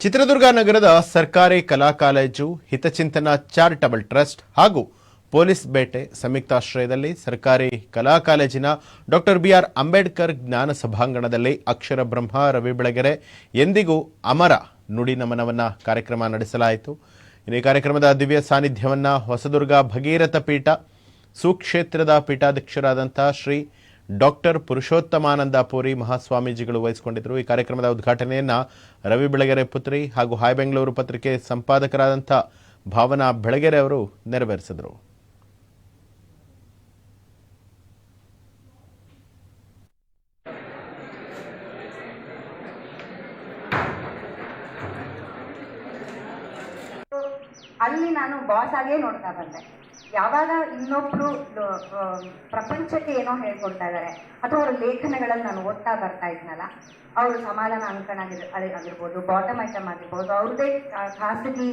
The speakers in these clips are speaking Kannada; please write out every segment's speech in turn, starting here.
ಚಿತ್ರದುರ್ಗ ನಗರದ ಸರ್ಕಾರಿ ಕಲಾ ಕಾಲೇಜು ಹಿತಚಿಂತನ ಚಾರಿಟಬಲ್ ಟ್ರಸ್ಟ್ ಹಾಗೂ ಪೊಲೀಸ್ ಬೇಟೆ ಸಂಯುಕ್ತಾಶ್ರಯದಲ್ಲಿ ಸರ್ಕಾರಿ ಕಲಾ ಕಾಲೇಜಿನ ಡಾಕ್ಟರ್ ಬಿಆರ್ ಅಂಬೇಡ್ಕರ್ ಜ್ಞಾನ ಸಭಾಂಗಣದಲ್ಲಿ ಅಕ್ಷರ ಬ್ರಹ್ಮ ರವಿ ಬೆಳಗೆರೆ ಎಂದಿಗೂ ಅಮರ ನುಡಿ ನಮನವನ್ನ ಕಾರ್ಯಕ್ರಮ ನಡೆಸಲಾಯಿತು. ಈ ಕಾರ್ಯಕ್ರಮದ ದಿವ್ಯ ಸಾನ್ನಿಧ್ಯವನ್ನ ಹೊಸದುರ್ಗ ಭಗೀರಥ ಪೀಠ ಸುಕ್ಷೇತ್ರದ ಪೀಠಾಧ್ಯಕ್ಷರಾದಂತಹ ಶ್ರೀ ಡಾಕ್ಟರ್ ಪುರುಷೋತ್ತಮಾನಂದ ಪುರಿ ಮಹಾಸ್ವಾಮೀಜಿಗಳು ವಹಿಸಿಕೊಂಡಿದ್ದರು. ಈ ಕಾರ್ಯಕ್ರಮದ ಉದ್ಘಾಟನೆಯನ್ನ ರವಿ ಬೆಳಗೆರೆ ಪುತ್ರಿ ಹಾಗೂ ಹಾಯ್ ಬೆಂಗಳೂರು ಪತ್ರಿಕೆ ಸಂಪಾದಕರಾದಂಥ ಭಾವನಾ ಬೆಳಗೆರೆ ಅವರು ನೆರವೇರಿಸಿದರು. ಅಲ್ಲಿ ನಾನು ಬಾಸ್ ಆಗೇ ನೋಡ್ತಾ ಬಂದೆ. ಯಾವಾಗ ಇನ್ನೊಬ್ರು ಪ್ರಪಂಚಕ್ಕೆ ಏನೋ ಹೇಳ್ಕೊಡ್ತಾ ಇದ್ದಾರೆ ಅಥವಾ ಅವ್ರ ಲೇಖನಗಳಲ್ಲಿ ನಾನು ಓದ್ತಾ ಬರ್ತಾ ಇದ್ನಲ್ಲ, ಅವರು ಸಮಾಧಾನ ಅಂಕಣ ಆಗಿರ್ಬೋದು, ಬಾಟಮ್ ಐಟಮ್ ಆಗಿರ್ಬೋದು, ಅವ್ರದ್ದೇ ಖಾಸಗಿ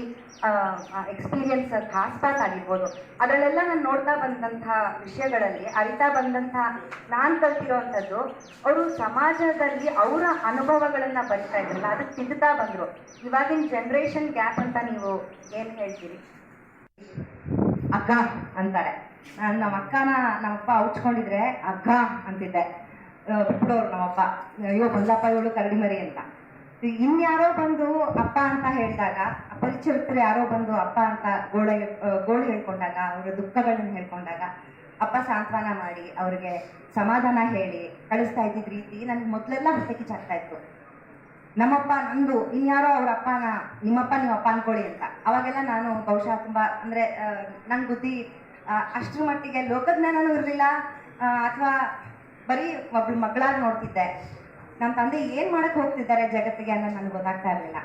ಎಕ್ಸ್ಪೀರಿಯನ್ಸ್ ಖಾಸ್ ಪಾಸ್ ಆಗಿರ್ಬೋದು, ಅದರಲ್ಲೆಲ್ಲ ನಾನು ನೋಡ್ತಾ ಬಂದಂತಹ ವಿಷಯಗಳಲ್ಲಿ ಅರಿತಾ ಬಂದಂತಹ ನಾನು ಕಲ್ತಿರೋವಂಥದ್ದು, ಅವರು ಸಮಾಜದಲ್ಲಿ ಅವರ ಅನುಭವಗಳನ್ನ ಬರಿತಾ ಇದ್ರಲ್ಲ ಅದಕ್ಕೆ ತಿದ್ದುತ್ತಾ ಬಂದರು. ಇವಾಗಿನ ಜನ್ರೇಷನ್ ಗ್ಯಾಪ್ ಅಂತ ನೀವು ಏನು ಹೇಳ್ತೀರಿ? ಅಕ್ಕ ಅಂತಾರೆ. ನಮ್ಮ ಅಕ್ಕನ ನಮ್ಮಪ್ಪ ಹೌಚ್ಕೊಂಡಿದ್ರೆ ಅಕ್ಕ ಅಂತಿದ್ದೆ, ಬಿಟ್ಬಿಡೋರು ನಮ್ಮಪ್ಪ, ಅಯ್ಯೋ ಬಂದಪ್ಪ ಇವಳು ಕರಡಿ ಮರಿ ಅಂತ. ಇನ್ಯಾರೋ ಬಂದು ಅಪ್ಪ ಅಂತ ಹೇಳಿದಾಗ, ಅಪರಿಚಿತರು ಯಾರೋ ಬಂದು ಅಪ್ಪ ಅಂತ ಗೋಳು ಹೇಳ್ಕೊಂಡಾಗ, ಅವರ ದುಃಖಗಳನ್ನ ಹೇಳ್ಕೊಂಡಾಗ ಅಪ್ಪ ಸಾಂತ್ವನ ಮಾಡಿ ಅವ್ರಿಗೆ ಸಮಾಧಾನ ಹೇಳಿ ಕಳಿಸ್ತಾ ಇದ್ದಿದ್ ರೀತಿ ನನಗೆ ಮೊದಲೆಲ್ಲ ಹೊಟ್ಟೆ ಕಿಚ್ಚಾಗ್ತಾ ಇತ್ತು. ನಮ್ಮಪ್ಪ ನಂದು, ಇನ್ಯಾರೋ ಅವ್ರ ಅಪ್ಪನ ನಿಮ್ಮಪ್ಪ ನೀವಪ್ಪ ಅನ್ಕೊಳ್ಳಿ ಅಂತ. ಅವಾಗೆಲ್ಲ ನಾನು ಬಹುಶಃ ತುಂಬಾ ಅಂದ್ರೆ ನನ್ನ ಬುದ್ಧಿ ಅಷ್ಟ್ರ ಮಟ್ಟಿಗೆ ಲೋಕಜ್ಞಾನನೂ ಇರಲಿಲ್ಲ, ಅಥವಾ ಬರೀ ಒಬ್ಳು ಮಗಳಾಗಿ ನೋಡ್ತಿದ್ದೆ. ನಮ್ಮ ತಂದೆ ಏನ್ ಮಾಡಕ್ ಹೋಗ್ತಿದ್ದಾರೆ ಜಗತ್ತಿಗೆ ಅನ್ನೋದು ನನಗೆ ಗೊತ್ತಾಗ್ತಾ ಇರಲಿಲ್ಲ.